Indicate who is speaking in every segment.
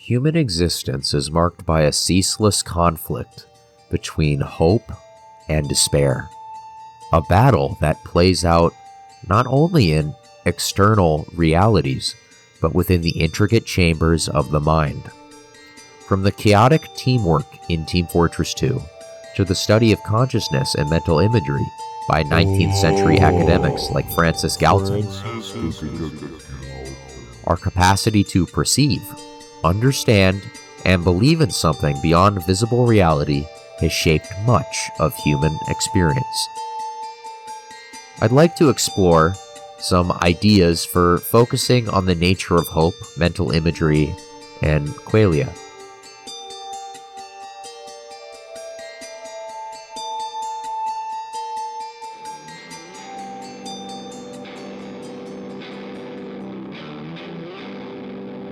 Speaker 1: Human existence is marked by a ceaseless conflict between hope and despair. A battle that plays out not only in external realities, but within the intricate chambers of the mind. From the chaotic teamwork in Team Fortress 2 to the study of consciousness and mental imagery by 19th century academics like Francis Galton, our capacity to perceive, understand, and believe in something beyond visible reality has shaped much of human experience. I'd like to explore some ideas for focusing on the nature of hope, mental imagery, and qualia.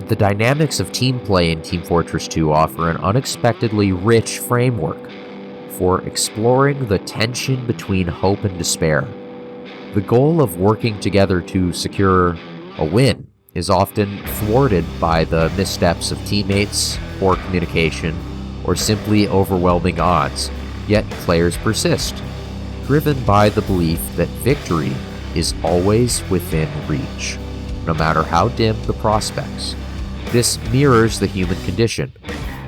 Speaker 1: The dynamics of team play in Team Fortress 2 offer an unexpectedly rich framework for exploring the tension between hope and despair. The goal of working together to secure a win is often thwarted by the missteps of teammates, poor communication, or simply overwhelming odds, yet players persist, driven by the belief that victory is always within reach, no matter how dim the prospects. This mirrors the human condition,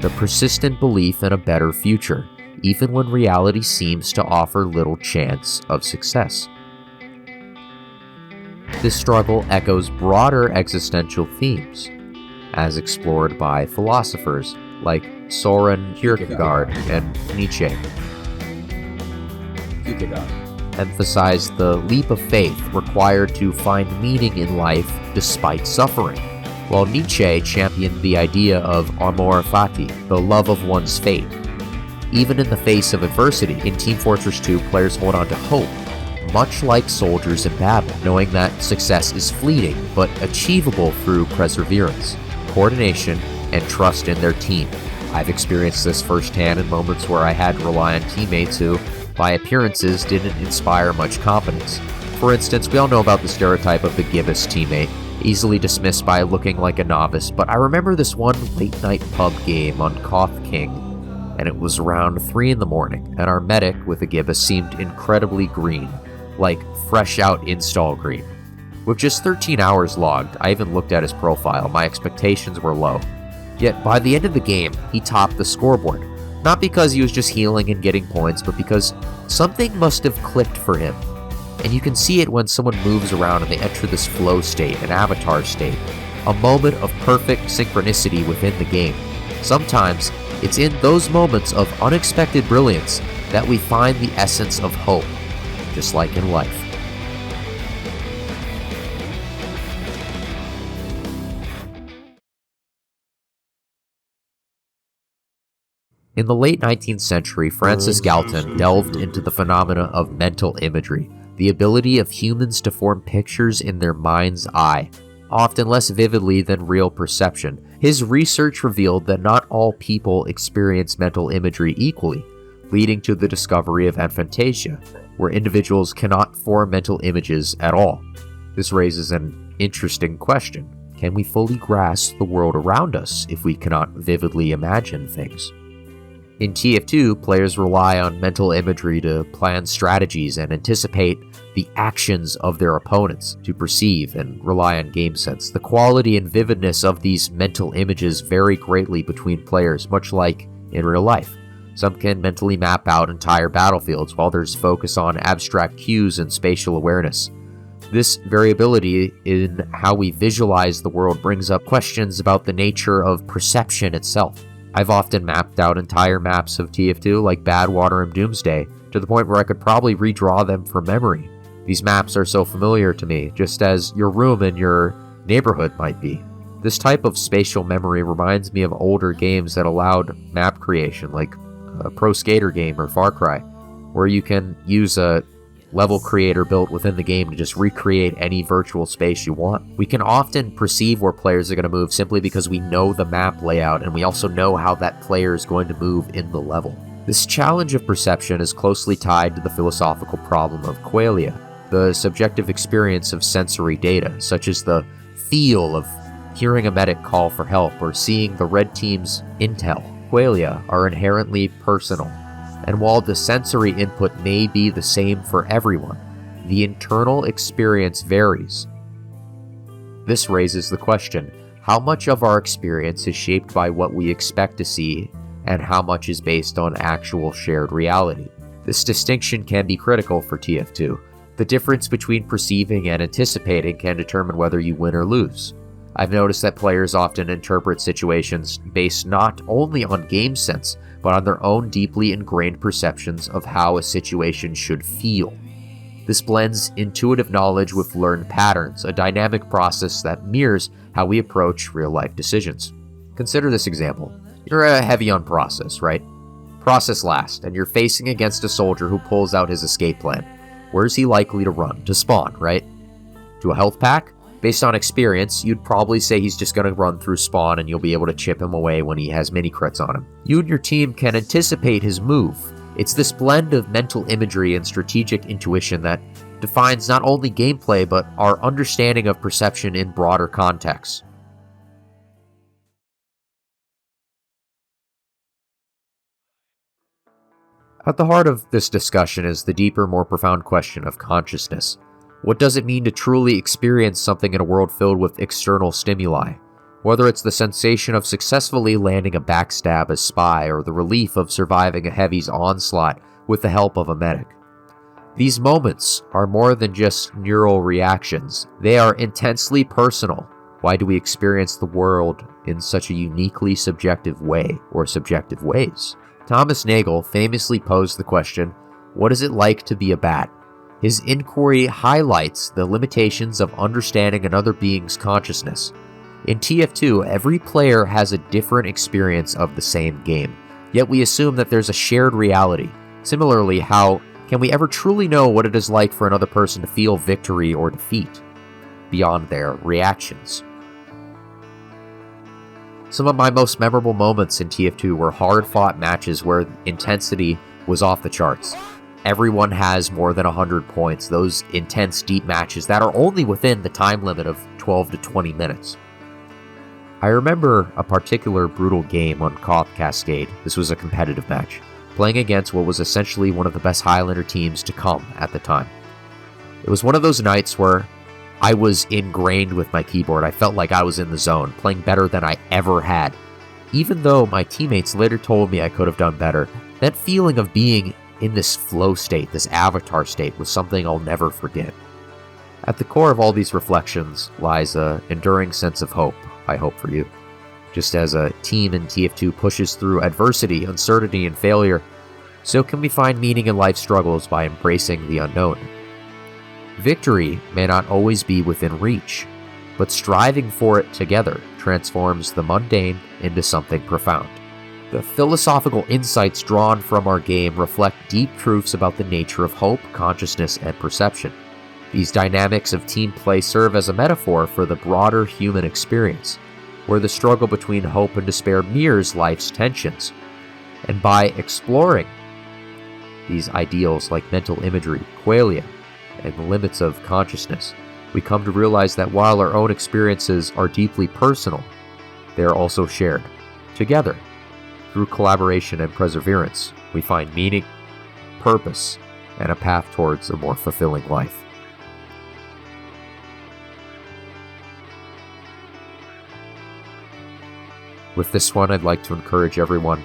Speaker 1: the persistent belief in a better future, even when reality seems to offer little chance of success. This struggle echoes broader existential themes, as explored by philosophers like Soren Kierkegaard and Nietzsche. Emphasize the leap of faith required to find meaning in life despite suffering, while Nietzsche championed the idea of amor fati, the love of one's fate. Even in the face of adversity, in Team Fortress 2, players hold on to hope, much like soldiers in battle, knowing that success is fleeting but achievable through perseverance, coordination, and trust in their team. I've experienced this firsthand in moments where I had to rely on teammates who, by appearances, didn't inspire much confidence. For instance, we all know about the stereotype of the gibbous teammate, easily dismissed by looking like a novice, but I remember this one late-night pub game on Koth King, and it was around 3 in the morning, and our medic with a gibbous seemed incredibly green, like fresh out install green. With just 13 hours logged, I even looked at his profile. My expectations were low. Yet by the end of the game, he topped the scoreboard. Not because he was just healing and getting points, but because something must have clicked for him. And you can see it when someone moves around and they enter this flow state, an avatar state, a moment of perfect synchronicity within the game. Sometimes, it's in those moments of unexpected brilliance that we find the essence of hope, just like in life. In the late 19th century, Francis Galton delved into the phenomena of mental imagery, the ability of humans to form pictures in their mind's eye, often less vividly than real perception. His research revealed that not all people experience mental imagery equally, leading to the discovery of aphantasia, where individuals cannot form mental images at all. This raises an interesting question. Can we fully grasp the world around us if we cannot vividly imagine things? In TF2, players rely on mental imagery to plan strategies and anticipate the actions of their opponents, to perceive and rely on game sense. The quality and vividness of these mental images vary greatly between players, much like in real life. Some can mentally map out entire battlefields, while others focus on abstract cues and spatial awareness. This variability in how we visualize the world brings up questions about the nature of perception itself. I've often mapped out entire maps of TF2 like Badwater and Doomsday, to the point where I could probably redraw them from memory. These maps are so familiar to me, just as your room in your neighborhood might be. This type of spatial memory reminds me of older games that allowed map creation, like a Pro Skater game or Far Cry, where you can use a level creator built within the game to just recreate any virtual space you want. We can often perceive where players are going to move simply because we know the map layout, and we also know how that player is going to move in the level. This challenge of perception is closely tied to the philosophical problem of qualia, the subjective experience of sensory data, such as the feel of Hearing a medic call for help or seeing the red team's intel, qualia, are inherently personal. And while the sensory input may be the same for everyone, the internal experience varies. This raises the question, how much of our experience is shaped by what we expect to see, and how much is based on actual shared reality? This distinction can be critical for TF2. The difference between perceiving and anticipating can determine whether you win or lose. I've noticed that players often interpret situations based not only on game sense, but on their own deeply ingrained perceptions of how a situation should feel. This blends intuitive knowledge with learned patterns, a dynamic process that mirrors how we approach real-life decisions. Consider this example. You're heavy on process, right? Process last, and you're facing against a soldier who pulls out his escape plan. Where's he likely to run? To spawn, right? To a health pack? Based on experience, you'd probably say he's just going to run through spawn and you'll be able to chip him away when he has mini crits on him. You and your team can anticipate his move. It's this blend of mental imagery and strategic intuition that defines not only gameplay, but our understanding of perception in broader contexts. At the heart of this discussion is the deeper, more profound question of consciousness. What does it mean to truly experience something in a world filled with external stimuli? Whether it's the sensation of successfully landing a backstab as spy or the relief of surviving a heavy's onslaught with the help of a medic. These moments are more than just neural reactions. They are intensely personal. Why do we experience the world in such a uniquely subjective way or subjective ways? Thomas Nagel famously posed the question, what is it like to be a bat? His inquiry highlights the limitations of understanding another being's consciousness. In TF2, every player has a different experience of the same game, yet we assume that there's a shared reality. Similarly, how can we ever truly know what it is like for another person to feel victory or defeat, beyond their reactions? Some of my most memorable moments in TF2 were hard-fought matches where intensity was off the charts. Everyone has more than 100 points, those intense, deep matches that are only within the time limit of 12 to 20 minutes. I remember a particular brutal game on Koth Cascade. This was a competitive match, playing against what was essentially one of the best Highlander teams to come at the time. It was one of those nights where I was ingrained with my keyboard. I felt like I was in the zone, playing better than I ever had. Even though my teammates later told me I could have done better, that feeling of being in this flow state, this avatar state, was something I'll never forget. At the core of all these reflections lies an enduring sense of hope, I hope for you. Just as a team in TF2 pushes through adversity, uncertainty, and failure, so can we find meaning in life's struggles by embracing the unknown. Victory may not always be within reach, but striving for it together transforms the mundane into something profound. The philosophical insights drawn from our game reflect deep truths about the nature of hope, consciousness, and perception. These dynamics of team play serve as a metaphor for the broader human experience, where the struggle between hope and despair mirrors life's tensions. And by exploring these ideals like mental imagery, qualia, and the limits of consciousness, we come to realize that while our own experiences are deeply personal, they are also shared. Together, through collaboration and perseverance, we find meaning, purpose, and a path towards a more fulfilling life. With this one, I'd like to encourage everyone,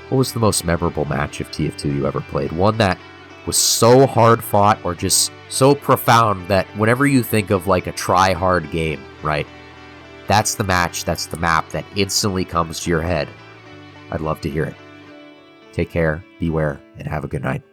Speaker 1: what was the most memorable match of TF2 you ever played? One that was so hard fought or just so profound that whenever you think of like a try-hard game, right? That's the match, that's the map that instantly comes to your head. I'd love to hear it. Take care, beware, and have a good night.